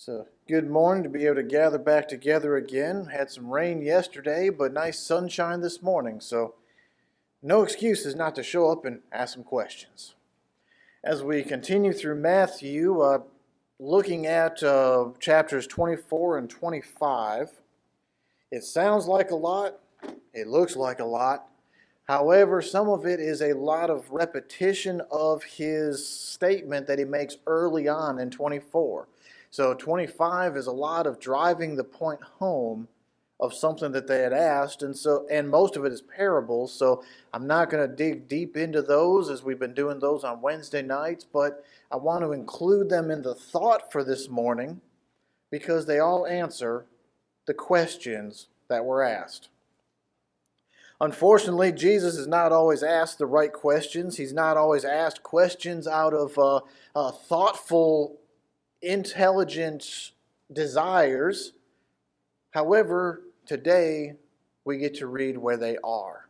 So good morning to be able to gather back together again. Had some rain yesterday, but nice sunshine this morning. So no excuses not to show up and ask some questions. As we continue through Matthew, looking at chapters 24 and 25, it sounds like a lot. It looks like a lot. However, some of it is a lot of repetition of his statement that he makes early on in 24. So 25 is a lot of driving the point home of something that they had asked, and most of it is parables. So I'm not going to dig deep into those as we've been doing those on Wednesday nights, but I want to include them in the thought for this morning because they all answer the questions that were asked. Unfortunately, Jesus is not always asked the right questions. He's not always asked questions out of thoughtful, intelligent desires. However, today we get to read where they are.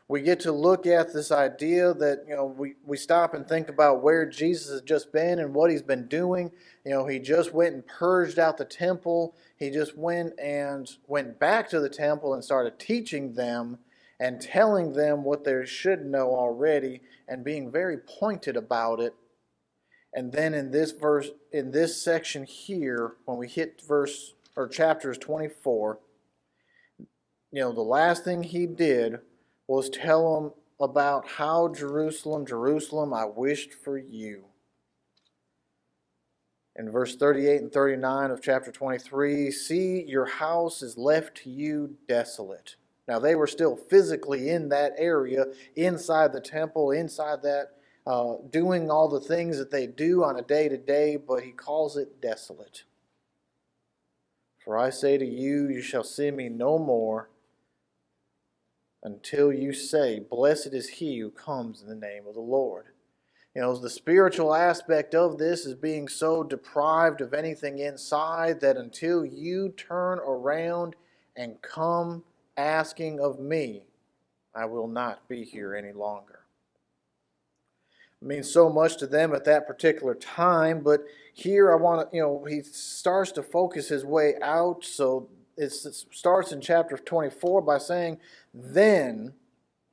We get to look at this idea that, we stop and think about where Jesus has just been and what he's been doing. He just went and purged out the temple. He just went back to the temple and started teaching them and telling them what they should know already and being very pointed about it. And then in this section here, when we hit chapters 24, the last thing he did was tell them about how Jerusalem, Jerusalem, I wished for you. In verse 38 and 39 of chapter 23, see, your house is left to you desolate. Now, they were still physically in that area, inside the temple, inside that, doing all the things that they do on a day-to-day, but he calls it desolate. For I say to you, you shall see me no more until you say, blessed is he who comes in the name of the Lord. The spiritual aspect of this is being so deprived of anything inside that until you turn around and come asking of me, I will not be here any longer. It means so much to them at that particular time, but here I want to, he starts to focus his way out. So it starts in chapter 24 by saying, then,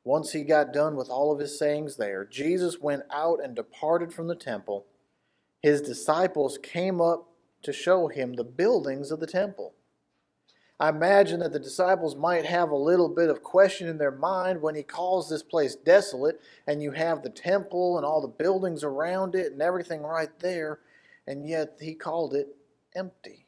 once he got done with all of his sayings there, Jesus went out and departed from the temple. His disciples came up to show him the buildings of the temple. I imagine that the disciples might have a little bit of question in their mind when he calls this place desolate, and you have the temple and all the buildings around it and everything right there, and yet he called it empty.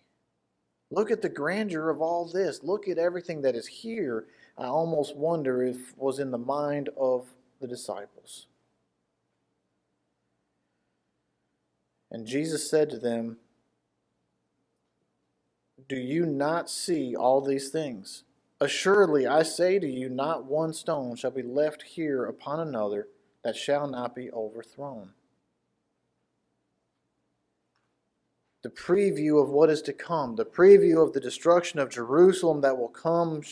Look at the grandeur of all this. Look at everything that is here. I almost wonder if it was in the mind of the disciples. And Jesus said to them, do you not see all these things? Assuredly, I say to you, not one stone shall be left here upon another that shall not be overthrown. The preview of what is to come, the preview of the destruction of Jerusalem that will come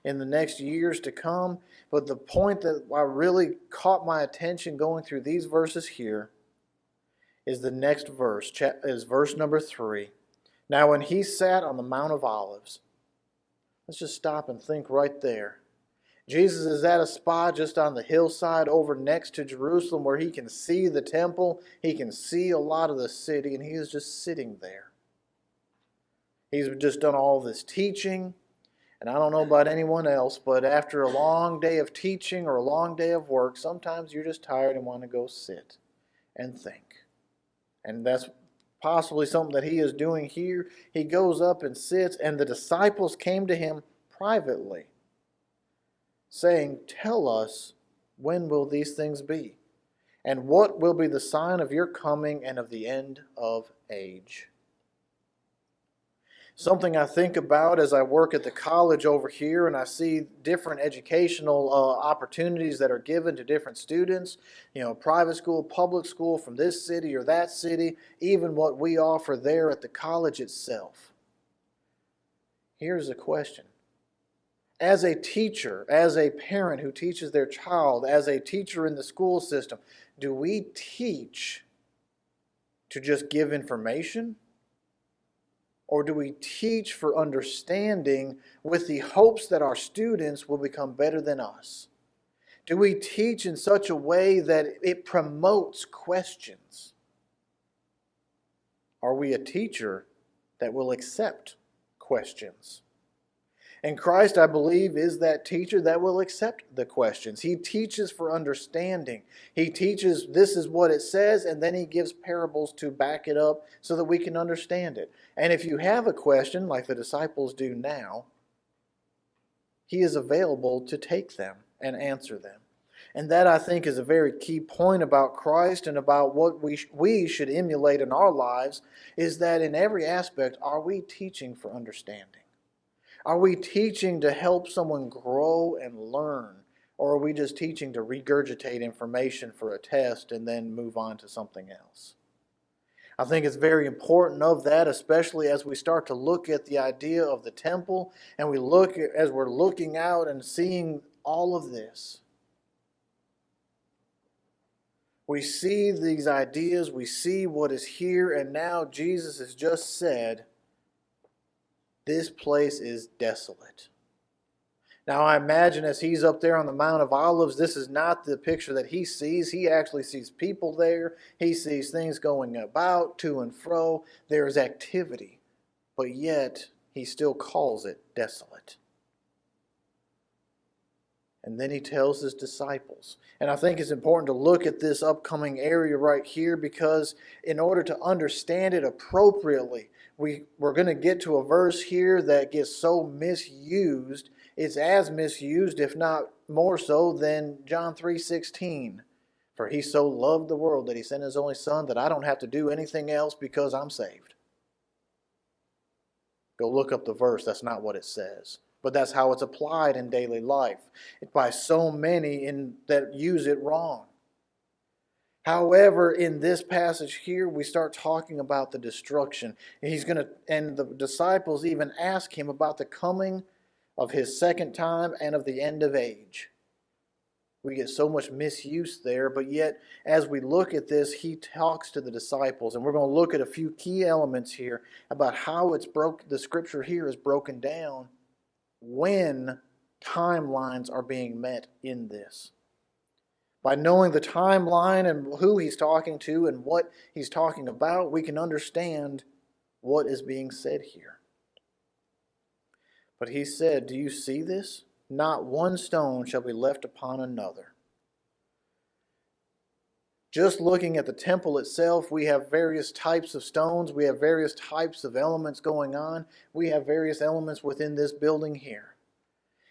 in the next years to come. But the point that I really caught my attention going through these verses here is the next verse, is verse number 3. Now when he sat on the Mount of Olives, let's just stop and think right there. Jesus is at a spot just on the hillside over next to Jerusalem where he can see the temple, he can see a lot of the city, and he is just sitting there. He's just done all this teaching, and I don't know about anyone else, but after a long day of teaching or a long day of work, sometimes you're just tired and want to go sit and think. And that's possibly something that he is doing here. He goes up and sits, and the disciples came to him privately, saying, tell us, when will these things be? And what will be the sign of your coming and of the end of age? Something I think about as I work at the college over here and I see different educational opportunities that are given to different students, private school, public school from this city or that city, even what we offer there at the college itself. Here's a question. As a teacher, as a parent who teaches their child, as a teacher in the school system, do we teach to just give information? Or do we teach for understanding with the hopes that our students will become better than us? Do we teach in such a way that it promotes questions? Are we a teacher that will accept questions? And Christ, I believe, is that teacher that will accept the questions. He teaches for understanding. He teaches this is what it says, and then he gives parables to back it up so that we can understand it. And if you have a question, like the disciples do now, he is available to take them and answer them. And that, I think, is a very key point about Christ and about what we should emulate in our lives, is that in every aspect, are we teaching for understanding? Are we teaching to help someone grow and learn? Or are we just teaching to regurgitate information for a test and then move on to something else? I think it's very important of that, especially as we start to look at the idea of the temple and as we're looking out and seeing all of this. We see these ideas, we see what is here, and now Jesus has just said, this place is desolate. Now I imagine as he's up there on the Mount of Olives, this is not the picture that he sees. He actually sees people there. He sees things going about, to and fro. There is activity, but yet he still calls it desolate. And then he tells his disciples. And I think it's important to look at this upcoming area right here, because in order to understand it appropriately, we're going to get to a verse here that gets so misused. It's as misused, if not more so, than John 3:16. For he so loved the world that he sent his only Son, that I don't have to do anything else because I'm saved. Go look up the verse. That's not what it says. But that's how it's applied in daily life by so many that use it wrong. However, in this passage here, we start talking about the destruction. And the disciples even ask him about the coming of his second time and of the end of age. We get so much misuse there, but yet as we look at this, he talks to the disciples, and we're going to look at a few key elements here about how the scripture here is broken down when timelines are being met in this. By knowing the timeline and who he's talking to and what he's talking about, we can understand what is being said here. But he said, do you see this? Not one stone shall be left upon another. Just looking at the temple itself, we have various types of stones. We have various types of elements going on. We have various elements within this building here.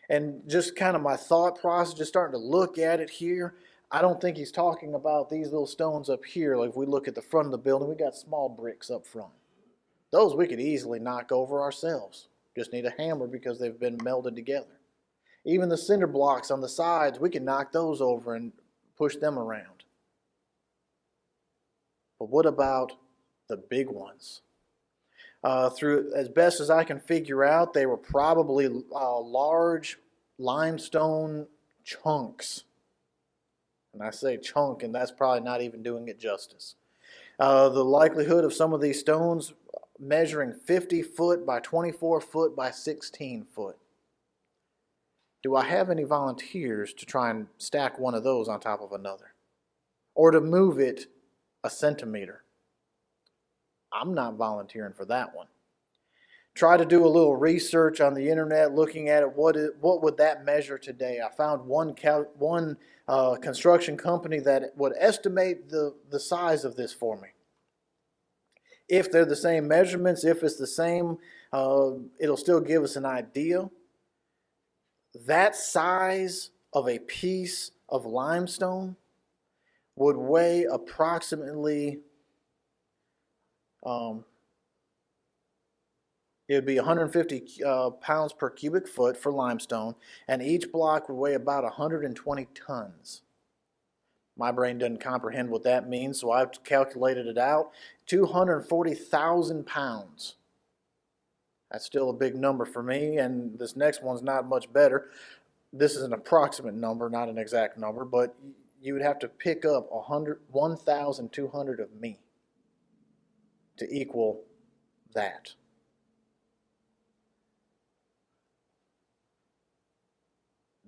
And just kind of my thought process, just starting to look at it here, I don't think he's talking about these little stones up here. Like if we look at the front of the building, we got small bricks up front. Those we could easily knock over ourselves. Just need a hammer because they've been melded together. Even the cinder blocks on the sides, we can knock those over and push them around. But what about the big ones? Through as best as I can figure out, they were probably large limestone chunks. And I say chunk, and that's probably not even doing it justice. The likelihood of some of these stones measuring 50 foot by 24 foot by 16 foot. Do I have any volunteers to try and stack one of those on top of another? Or to move it a centimeter? I'm not volunteering for that one. Try to do a little research on the internet, looking at it. What would that measure today? I found one construction company that would estimate the size of this for me. If they're the same measurements, if it's the same, it'll still give us an idea. That size of a piece of limestone would weigh approximately, it would be 150 pounds per cubic foot for limestone, and each block would weigh about 120 tons. My brain doesn't comprehend what that means, so I've calculated it out. 240,000 pounds. That's still a big number for me, and this next one's not much better. This is an approximate number, not an exact number, but you would have to pick up 1,200 of me to equal that.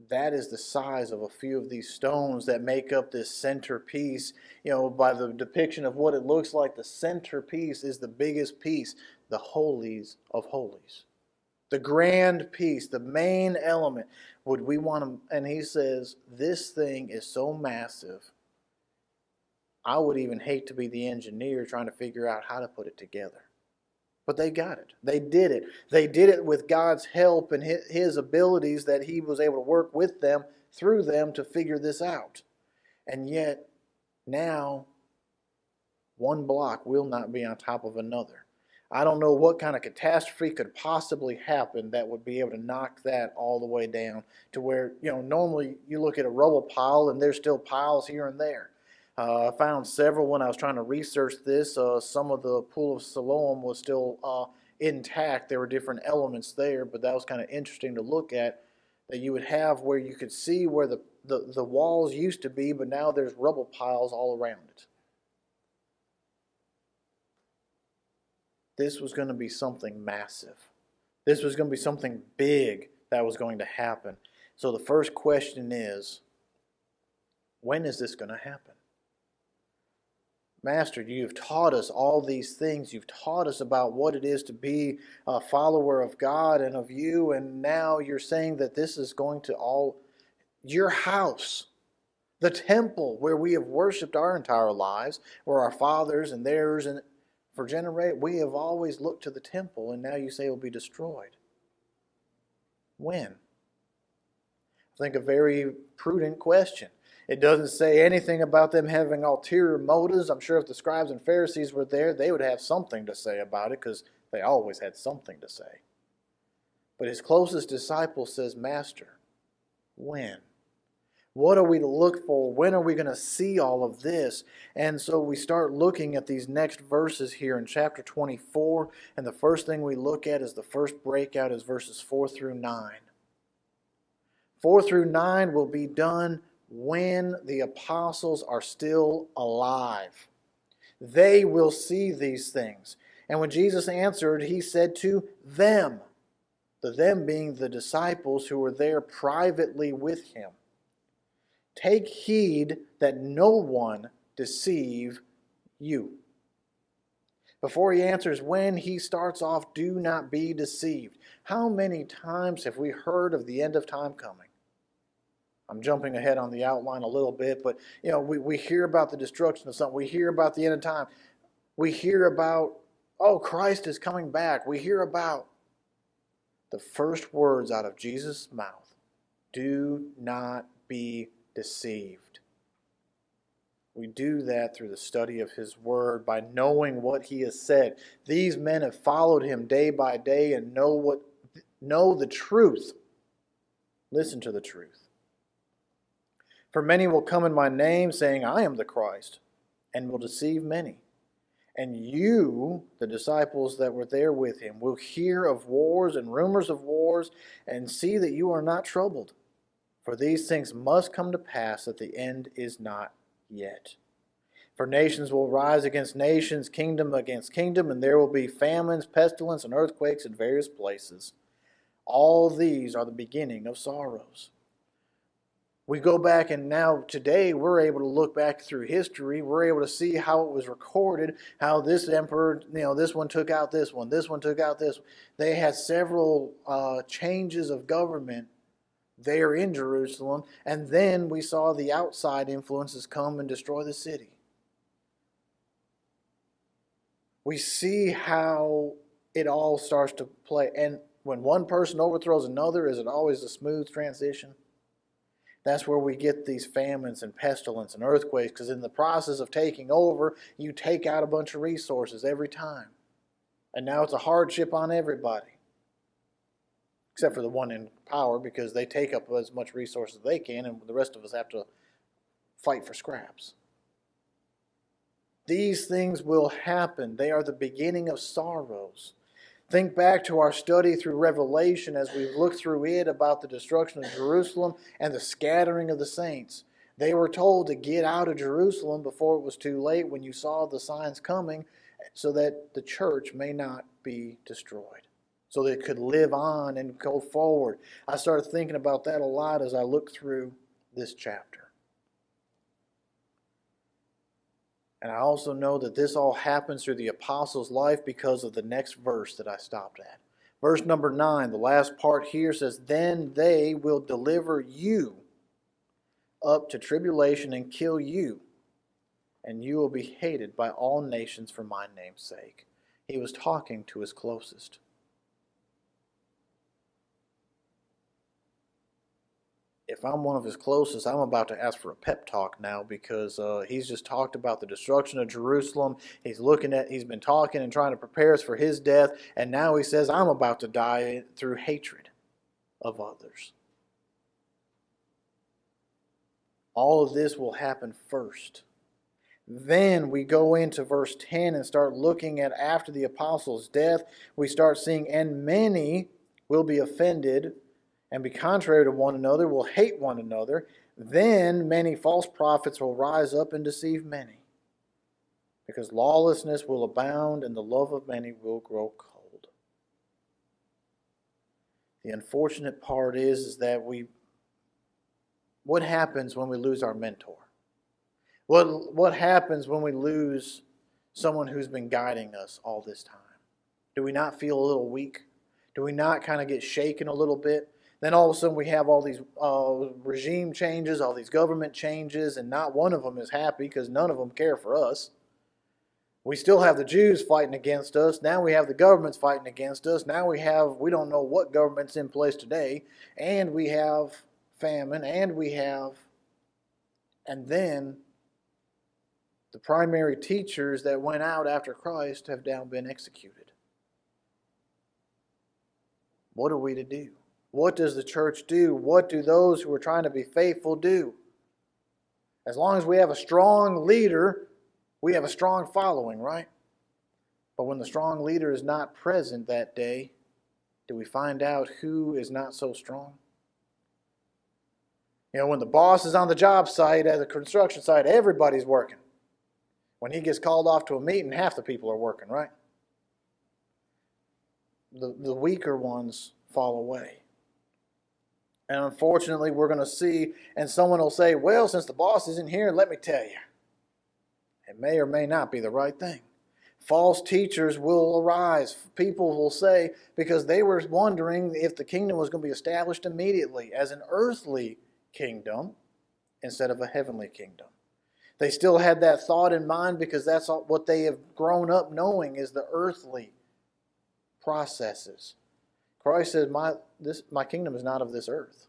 that is the size of a few of these stones that make up this centerpiece. By the depiction of what it looks like, the centerpiece is the biggest piece, the holies of holies. The grand piece, the main element. Would we want to, and he says, this thing is so massive, I would even hate to be the engineer trying to figure out how to put it together. But they got it. They did it. They did it with God's help and his abilities that he was able to work with them, through them, to figure this out. And yet, now, one block will not be on top of another. I don't know what kind of catastrophe could possibly happen that would be able to knock that all the way down to where, normally you look at a rubble pile and there's still piles here and there. I found several when I was trying to research this. Some of the Pool of Siloam was still intact. There were different elements there, but that was kind of interesting to look at, that you would have where you could see where the walls used to be, but now there's rubble piles all around it. This was going to be something massive. This was going to be something big that was going to happen. So the first question is, when is this going to happen? Master, you've taught us all these things. You've taught us about what it is to be a follower of God and of you, and now you're saying that this is going to all, your house, the temple where we have worshipped our entire lives, where our fathers and theirs, and for generations, we have always looked to the temple, and now you say it will be destroyed. When? I think a very prudent question. It doesn't say anything about them having ulterior motives. I'm sure if the scribes and Pharisees were there, they would have something to say about it, because they always had something to say. But his closest disciple says, Master, when? What are we to look for? When are we going to see all of this? And so we start looking at these next verses here in chapter 24. And the first thing we look at is the first breakout is verses 4 through 9. 4 through 9 will be done when the apostles are still alive. They will see these things. And when Jesus answered, he said to them, the them being the disciples who were there privately with him, take heed that no one deceive you. Before he answers when, he starts off, do not be deceived. How many times have we heard of the end of time coming? I'm jumping ahead on the outline a little bit, but we hear about the destruction of something. We hear about the end of time. We hear about, Christ is coming back. We hear about the first words out of Jesus' mouth. Do not be deceived. We do that through the study of his word, by knowing what he has said. These men have followed him day by day and know the truth. Listen to the truth. For many will come in my name, saying, I am the Christ, and will deceive many. And you, the disciples that were there with him, will hear of wars and rumors of wars, and see that you are not troubled. For these things must come to pass, that the end is not yet. For nations will rise against nations, kingdom against kingdom, and there will be famines, pestilence, and earthquakes in various places. All these are the beginning of sorrows. We go back, and now today we're able to look back through history. We're able to see how it was recorded, how this emperor, this one took out this one took out this one. They had several changes of government there in Jerusalem, and then we saw the outside influences come and destroy the city. We see how it all starts to play, and when one person overthrows another, is it always a smooth transition? That's where we get these famines and pestilence and earthquakes, because in the process of taking over, you take out a bunch of resources every time. And now it's a hardship on everybody, except for the one in power, because they take up as much resources as they can, and the rest of us have to fight for scraps. These things will happen. They are the beginning of sorrows. Think back to our study through Revelation as we've looked through it about the destruction of Jerusalem and the scattering of the saints. They were told to get out of Jerusalem before it was too late, when you saw the signs coming, so that the church may not be destroyed. so that it could live on and go forward. I started thinking about that a lot as I looked through this chapter. And I also know that this all happens through the apostles' life because of the next verse that I stopped at. Verse number 9, the last part here says, "Then they will deliver you up to tribulation and kill you, and you will be hated by all nations for my name's sake." He was talking to his closest. If I'm one of his closest, I'm about to ask for a pep talk now, because he's just talked about the destruction of Jerusalem. He's been talking and trying to prepare us for his death, and now he says, I'm about to die through hatred of others. All of this will happen first. Then we go into verse 10 and start looking at after the apostles' death. We start seeing, and many will be offended and be contrary to one another, will hate one another. Then many false prophets will rise up and deceive many, because lawlessness will abound and the love of many will grow cold. The unfortunate part is that what happens when we lose our mentor? What happens when we lose someone who's been guiding us all this time? Do we not feel a little weak? Do we not kind of get shaken a little bit? Then all of a sudden we have all these regime changes, all these government changes, and not one of them is happy because none of them care for us. We still have the Jews fighting against us. Now we have the governments fighting against us. Now we don't know what government's in place today. And we have famine, and then the primary teachers that went out after Christ have now been executed. What are we to do? What does the church do? What do those who are trying to be faithful do? As long as we have a strong leader, we have a strong following, right? But when the strong leader is not present that day, do we find out who is not so strong? When the boss is on the job site, at the construction site, everybody's working. When he gets called off to a meeting, half the people are working, right? The weaker ones fall away. And unfortunately, we're going to see, and someone will say, well, since the boss isn't here, let me tell you. It may or may not be the right thing. False teachers will arise. People will say, because they were wondering if the kingdom was going to be established immediately as an earthly kingdom instead of a heavenly kingdom. They still had that thought in mind because that's what they have grown up knowing is the earthly processes. Christ says, my kingdom is not of this earth.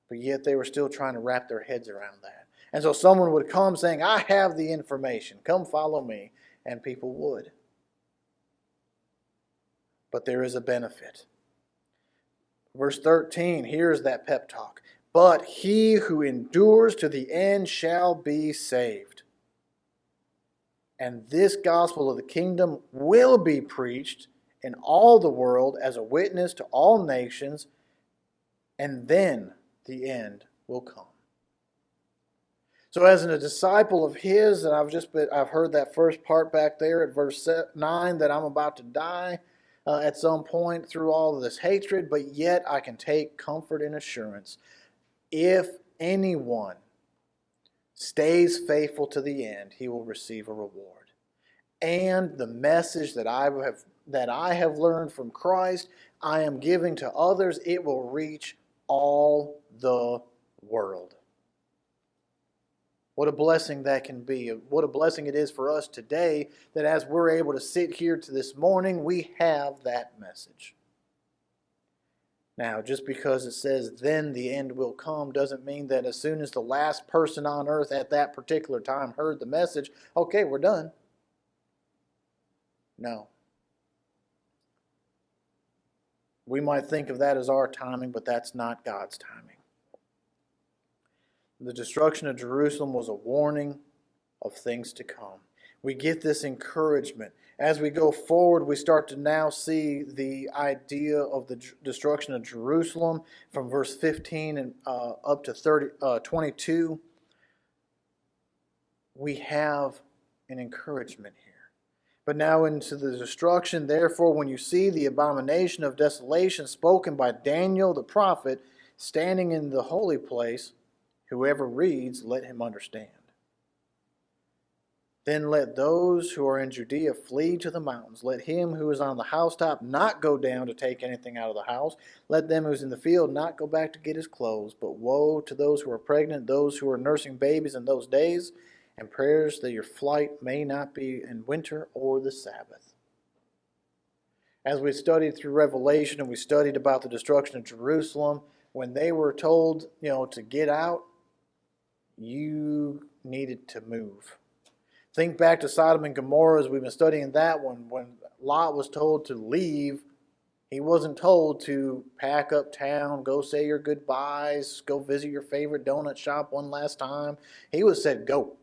But yet they were still trying to wrap their heads around that. And so someone would come saying, I have the information. Come follow me. And people would. But there is a benefit. Verse 13, here's that pep talk. But he who endures to the end shall be saved. And this gospel of the kingdom will be preached in all the world as a witness to all nations, and then the end will come. So as a disciple of his, and I've heard that first part back there at verse 9, that I'm about to die at some point through all of this hatred, but yet I can take comfort and assurance. If anyone stays faithful to the end, he will receive a reward. And the message that I have learned from Christ, I am giving to others. It will reach all the world. What a blessing that can be. What a blessing it is for us today that as we're able to sit here to this morning, we have that message. Now, just because it says then the end will come doesn't mean that as soon as the last person on earth at that particular time heard the message, okay, we're done. No. We might think of that as our timing, but that's not God's timing. The destruction of Jerusalem was a warning of things to come. We get this encouragement. As we go forward, we start to now see the idea of the destruction of Jerusalem from verse 15 and up to 22. We have an encouragement here. But now into the destruction, therefore, when you see the abomination of desolation spoken by Daniel the prophet standing in the holy place, whoever reads, let him understand. Then let those who are in Judea flee to the mountains. Let him who is on the housetop not go down to take anything out of the house. Let them who is in the field not go back to get his clothes. But woe to those who are pregnant, those who are nursing babies in those days, and prayers that your flight may not be in winter or the Sabbath. As we studied through Revelation and we studied about the destruction of Jerusalem, when they were told, to get out, you needed to move. Think back to Sodom and Gomorrah as we've been studying that one. When Lot was told to leave, he wasn't told to pack up town, go say your goodbyes, go visit your favorite donut shop one last time. He was said, go.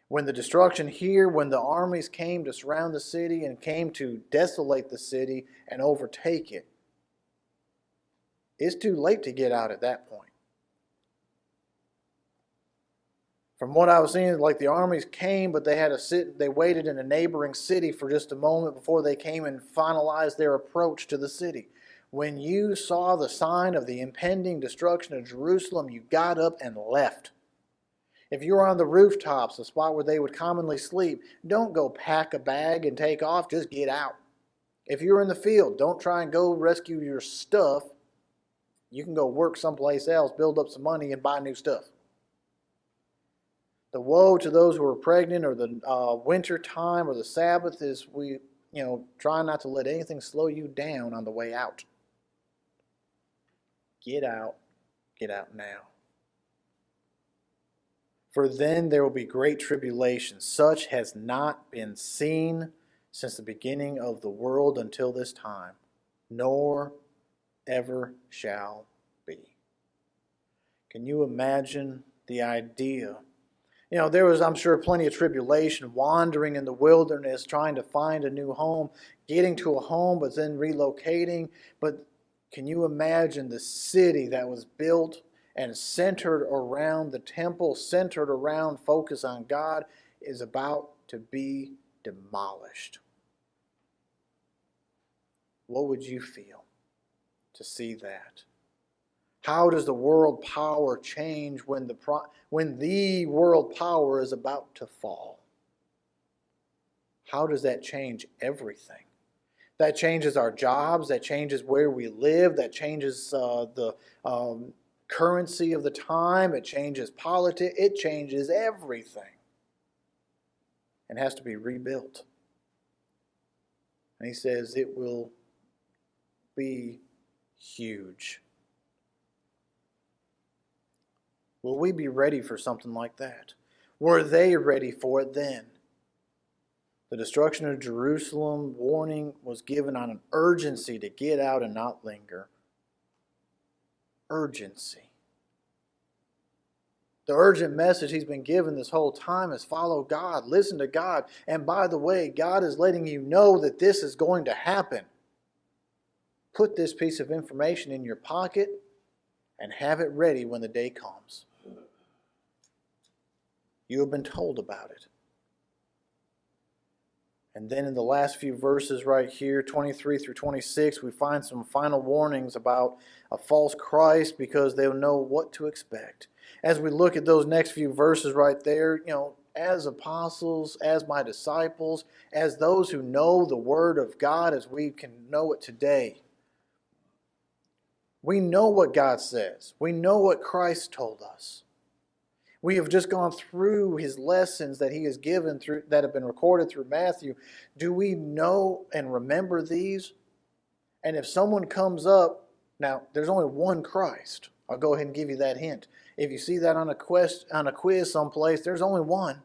When the destruction here, when the armies came to surround the city and came to desolate the city and overtake it, it's too late to get out at that point. From what I was seeing, like the armies came, but they had to sit. They waited in a neighboring city for just a moment before they came and finalized their approach to the city. When you saw the sign of the impending destruction of Jerusalem, you got up and left. If you were on the rooftops, the spot where they would commonly sleep, don't go pack a bag and take off. Just get out. If you're in the field, don't try and go rescue your stuff. You can go work someplace else, build up some money, and buy new stuff. The woe to those who are pregnant, or the winter time, or the Sabbath is try not to let anything slow you down on the way out. Get out now. For then there will be great tribulation, such has not been seen since the beginning of the world until this time, nor ever shall be. Can you imagine the idea? There was, I'm sure, plenty of tribulation, wandering in the wilderness, trying to find a new home, getting to a home, but then relocating. But can you imagine the city that was built and centered around the temple, centered around focus on God, is about to be demolished? What would you feel to see that? How does the world power change when the world power is about to fall? How does that change everything? That changes our jobs, that changes where we live, that changes the currency of the time, it changes politics, it changes everything. And has to be rebuilt. And he says it will be huge. Will we be ready for something like that? Were they ready for it then? The destruction of Jerusalem warning was given on an urgency to get out and not linger. Urgency. The urgent message he's been given this whole time is follow God, listen to God. And by the way, God is letting you know that this is going to happen. Put this piece of information in your pocket and have it ready when the day comes. You have been told about it. And then in the last few verses right here, 23 through 26, we find some final warnings about a false Christ because they'll know what to expect. As we look at those next few verses right there, as apostles, as my disciples, as those who know the Word of God as we can know it today, we know what God says. We know what Christ told us. We have just gone through his lessons that he has given through that have been recorded through Matthew. Do we know and remember these? And if someone comes up, now there's only one Christ. I'll go ahead and give you that hint. If you see that on a quiz someplace, there's only one.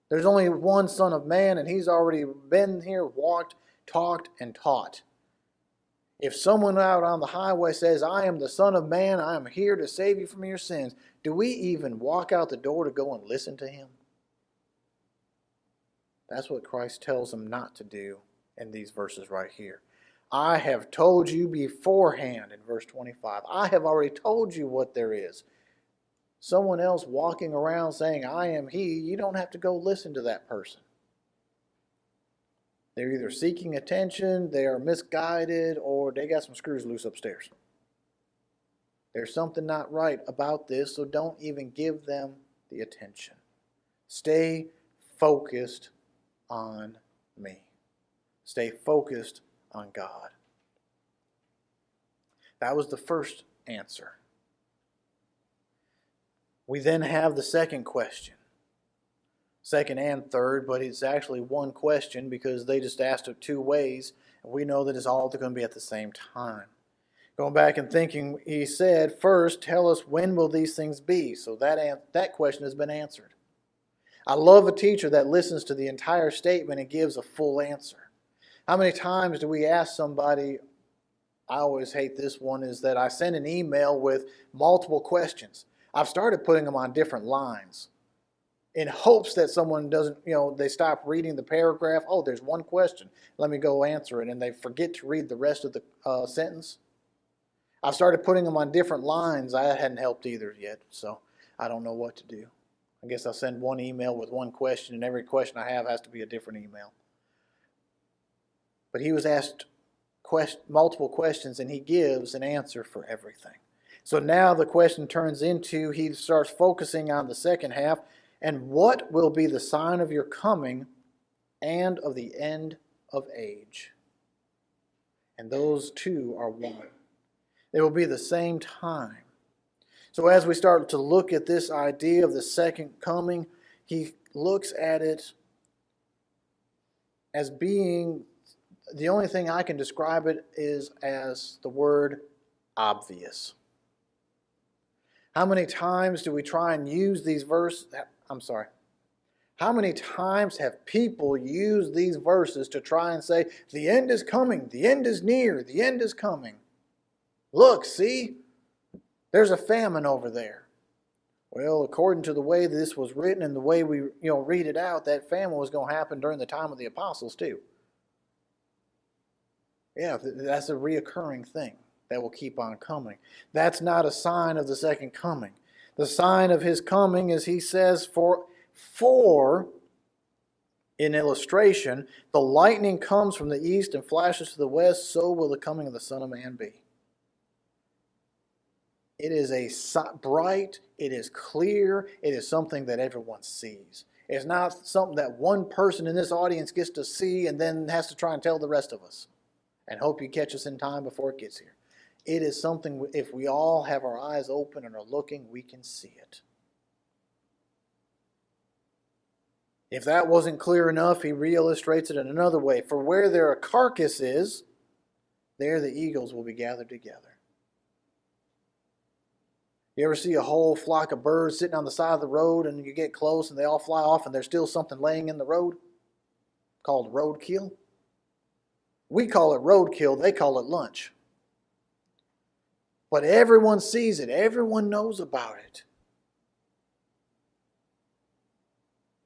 There's only one Son of Man, and he's already been here, walked, talked, and taught. If someone out on the highway says, I am the Son of Man, I am here to save you from your sins, do we even walk out the door to go and listen to him? That's what Christ tells them not to do in these verses right here. I have told you beforehand in verse 25. I have already told you what there is. Someone else walking around saying, I am he, you don't have to go listen to that person. They're either seeking attention, they are misguided, or they got some screws loose upstairs. There's something not right about this, so don't even give them the attention. Stay focused on me. Stay focused on God. That was the first answer. We then have the second question. Second and third, but it's actually one question because they just asked it two ways, and we know that it's all going to be at the same time. Going back and thinking, he said, first, tell us when will these things be? So that question has been answered. I love a teacher that listens to the entire statement and gives a full answer. How many times do we ask somebody, I always hate this one, is that I send an email with multiple questions. I've started putting them on different lines in hopes that someone doesn't, they stop reading the paragraph. Oh, there's one question. Let me go answer it. And they forget to read the rest of the sentence. I've started putting them on different lines. I hadn't helped either yet, so I don't know what to do. I guess I'll send one email with one question, and every question I have has to be a different email. But he was asked multiple questions, and he gives an answer for everything. So now the question turns into, he starts focusing on the second half, and what will be the sign of your coming and of the end of age? And those two are one. They will be the same time. So as we start to look at this idea of the second coming, he looks at it as being, the only thing I can describe it is as the word obvious. How many times do we try and use these verses? How many times have people used these verses to try and say, the end is coming, the end is near, the end is coming? Look, see? There's a famine over there. Well, according to the way this was written and the way we read it out, that famine was going to happen during the time of the apostles too. Yeah, that's a reoccurring thing that will keep on coming. That's not a sign of the second coming. The sign of his coming is, he says, for in illustration, the lightning comes from the east and flashes to the west, so will the coming of the Son of Man be. It is bright, it is clear, it is something that everyone sees. It's not something that one person in this audience gets to see and then has to try and tell the rest of us and hope you catch us in time before it gets here. It is something, if we all have our eyes open and are looking, we can see it. If that wasn't clear enough, he re-illustrates it in another way. For where there a carcass is, there the eagles will be gathered together. You ever see a whole flock of birds sitting on the side of the road and you get close and they all fly off and there's still something laying in the road? Called roadkill. We call it roadkill, they call it lunch. But everyone sees it, everyone knows about it.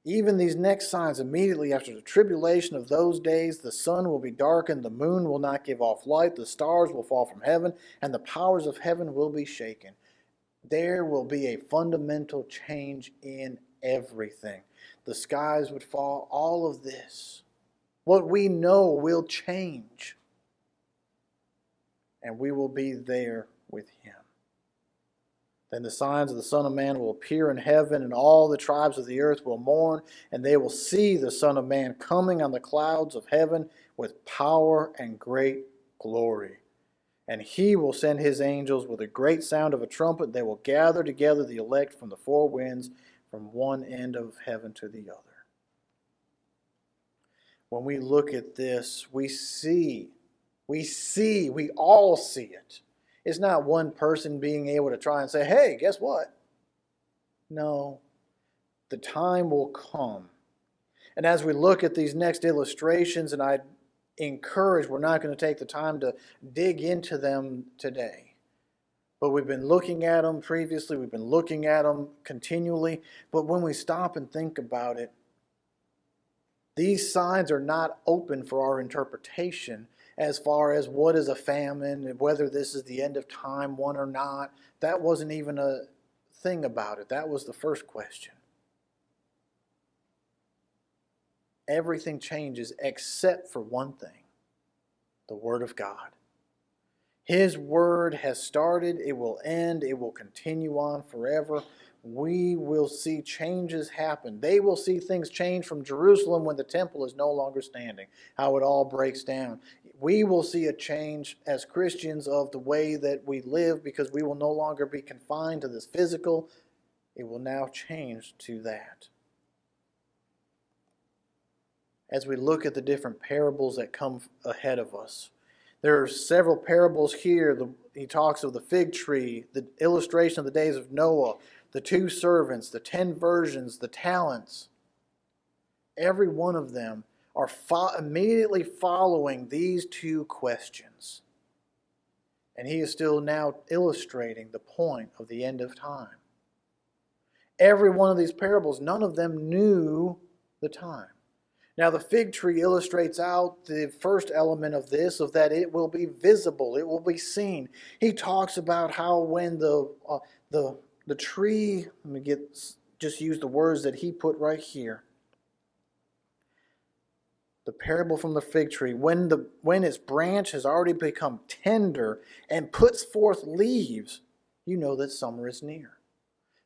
Even these next signs, immediately after the tribulation of those days, the sun will be darkened, the moon will not give off light, the stars will fall from heaven, and the powers of heaven will be shaken. There will be a fundamental change in everything. The skies would fall, all of this. What we know will change. And we will be there with him. Then the signs of the Son of Man will appear in heaven, and all the tribes of the earth will mourn, and they will see the Son of Man coming on the clouds of heaven with power and great glory. And he will send his angels with a great sound of a trumpet. They will gather together the elect from the four winds, from one end of heaven to the other. When we look at this, we all see it. It's not one person being able to try and say, hey, guess what? No, the time will come. And as we look at these next illustrations, and I encourage, we're not going to take the time to dig into them today. But we've been looking at them previously, we've been looking at them continually. But when we stop and think about it, these signs are not open for our interpretation as far as what is a famine, and whether this is the end of time one or not. That wasn't even a thing about it. That was the first question. everything changes except for one thing: the Word of God. His Word has started, it will end, it will continue on forever. We will see changes happen. They will see things change from Jerusalem when the temple is no longer standing, how it all breaks down. We will see a change as Christians of the way that we live, because we will no longer be confined to this physical. It will now change to that. As we look at the different parables that come ahead of us, there are several parables here. He talks of the fig tree, the illustration of the days of Noah, the 2 servants, the 10 virgins, the talents. Every one of them are immediately following these 2 questions. And he is still now illustrating the point of the end of time. Every one of these parables, none of them knew the time. Now, the fig tree illustrates out the first element of this, of that it will be visible, it will be seen. He talks about how when the tree, let me just use the words that he put right here. The parable from the fig tree, when its branch has already become tender and puts forth leaves, you know that summer is near.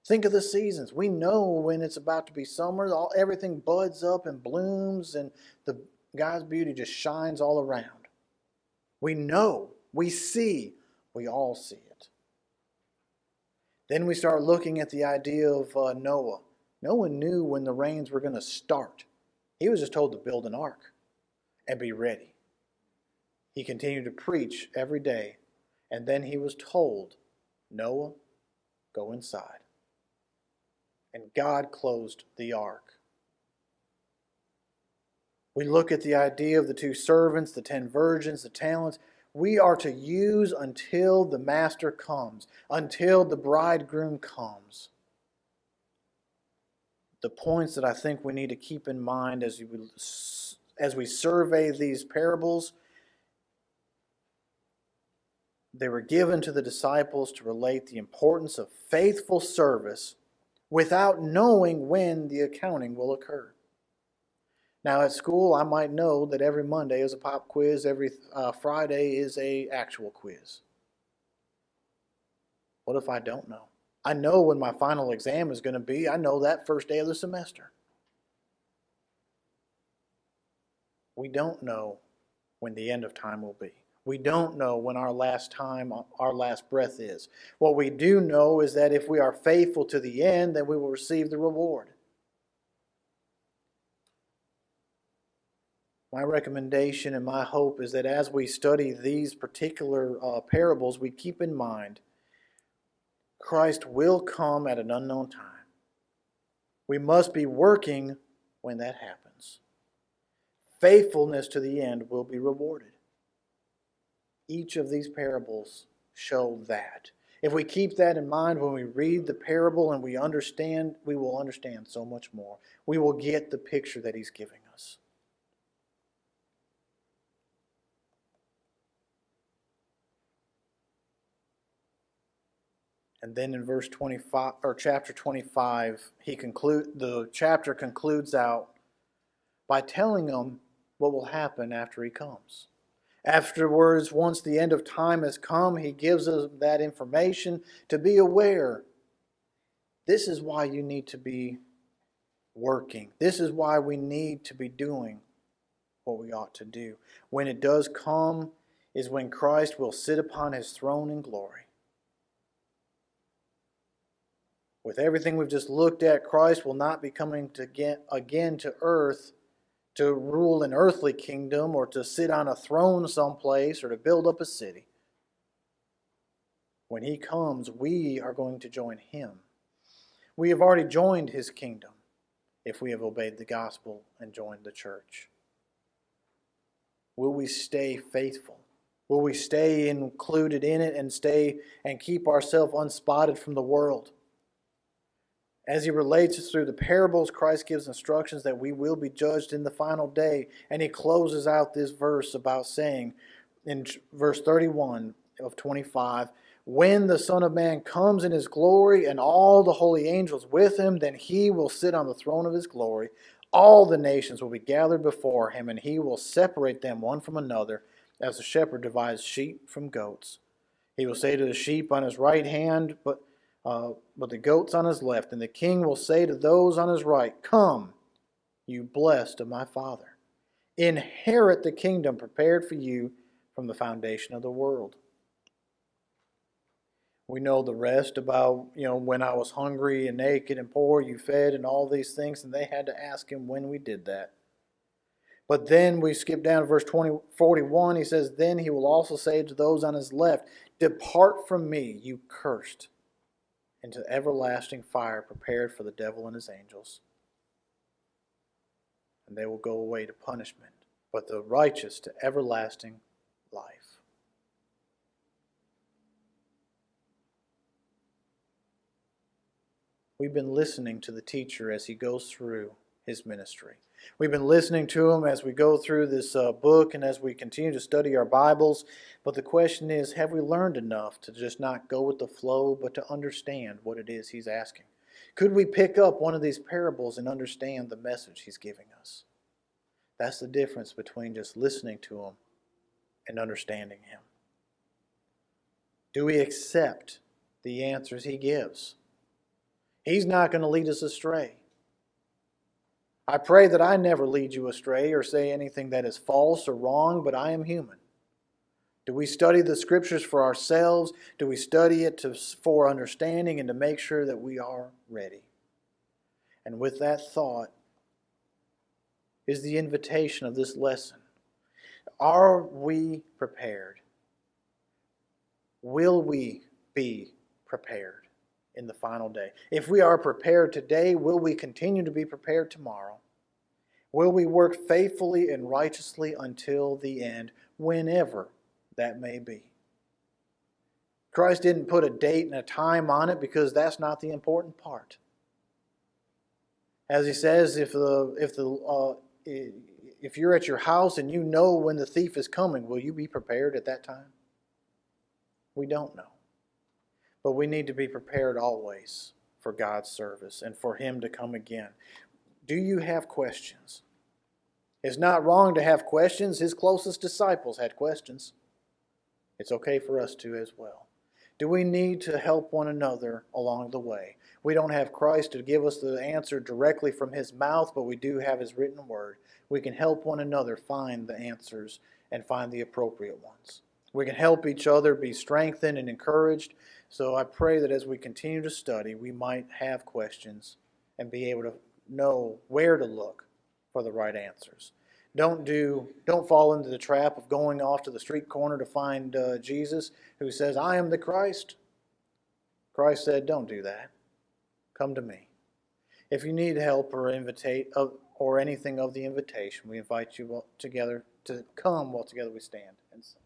Think of the seasons. We know when it's about to be summer, everything buds up and blooms, and God's beauty just shines all around. We know, we see, we all see it. Then we start looking at the idea of Noah. No one knew when the rains were going to start. He was just told to build an ark and be ready. He continued to preach every day, and then he was told, Noah, go inside. And God closed the ark. We look at the idea of the 2 servants, the 10 virgins, the talents. We are to use until the master comes, until the bridegroom comes. The points that I think we need to keep in mind as we survey these parables: they were given to the disciples to relate the importance of faithful service without knowing when the accounting will occur. Now, at school, I might know that every Monday is a pop quiz, every Friday is an actual quiz. What if I don't know? I know when my final exam is going to be. I know that first day of the semester. We don't know when the end of time will be. We don't know when our last breath is. What we do know is that if we are faithful to the end, then we will receive the reward. My recommendation and my hope is that as we study these particular parables, we keep in mind Christ will come at an unknown time. We must be working when that happens. Faithfulness to the end will be rewarded. Each of these parables show that. If we keep that in mind when we read the parable and we will understand so much more. We will get the picture that he's giving us. And then in verse 25 or chapter 25, the chapter concludes out by telling them what will happen after he comes. Afterwards, once the end of time has come, he gives us that information to be aware. This is why you need to be working. This is why we need to be doing what we ought to do. When it does come is when Christ will sit upon his throne in glory. With everything we've just looked at, Christ will not be coming again to earth to rule an earthly kingdom or to sit on a throne someplace or to build up a city. When he comes, we are going to join him. We have already joined his kingdom if we have obeyed the gospel and joined the church. Will we stay faithful? Will we stay included in it and keep ourselves unspotted from the world? As he relates us through the parables, Christ gives instructions that we will be judged in the final day. And he closes out this verse about saying, in verse 31 of 25, when the Son of Man comes in his glory and all the holy angels with him, then he will sit on the throne of his glory. All the nations will be gathered before him, and he will separate them one from another, as a shepherd divides sheep from goats. He will say to the sheep on his right hand, but the goats on his left. And the king will say to those on his right, Come, you blessed of my Father. Inherit the kingdom prepared for you from the foundation of the world. We know the rest about, when I was hungry and naked and poor, you fed and all these things, and they had to ask him when we did that. But then we skip down to verse 41. He says, Then he will also say to those on his left, Depart from me, you cursed, into everlasting fire prepared for the devil and his angels. And they will go away to punishment, but the righteous to everlasting life. We've been listening to the teacher as he goes through his ministry. We've been listening to him as we go through this book and as we continue to study our Bibles. But the question is, have we learned enough to just not go with the flow, but to understand what it is he's asking? Could we pick up one of these parables and understand the message he's giving us? That's the difference between just listening to him and understanding him. Do we accept the answers he gives? He's not going to lead us astray. I pray that I never lead you astray or say anything that is false or wrong, but I am human. Do we study the Scriptures for ourselves? Do we study it for understanding and to make sure that we are ready? And with that thought is the invitation of this lesson. Are we prepared? Will we be prepared in the final day? If we are prepared today, will we continue to be prepared tomorrow? Will we work faithfully and righteously until the end, whenever that may be? Christ didn't put a date and a time on it because that's not the important part. As he says, if you're at your house and you know when the thief is coming, will you be prepared at that time? We don't know. But we need to be prepared always for God's service and for him to come again. Do you have questions? It's not wrong to have questions. His closest disciples had questions. It's okay for us to as well. Do we need to help one another along the way? We don't have Christ to give us the answer directly from his mouth, but we do have his written word. We can help one another find the answers and find the appropriate ones. We can help each other be strengthened and encouraged. So I pray that as we continue to study, we might have questions and be able to know where to look for the right answers. Don't fall into the trap of going off to the street corner to find Jesus who says, I am the Christ. Christ said, don't do that. Come to me. If you need help or anything of the invitation, we invite you together to come while together we stand and sing.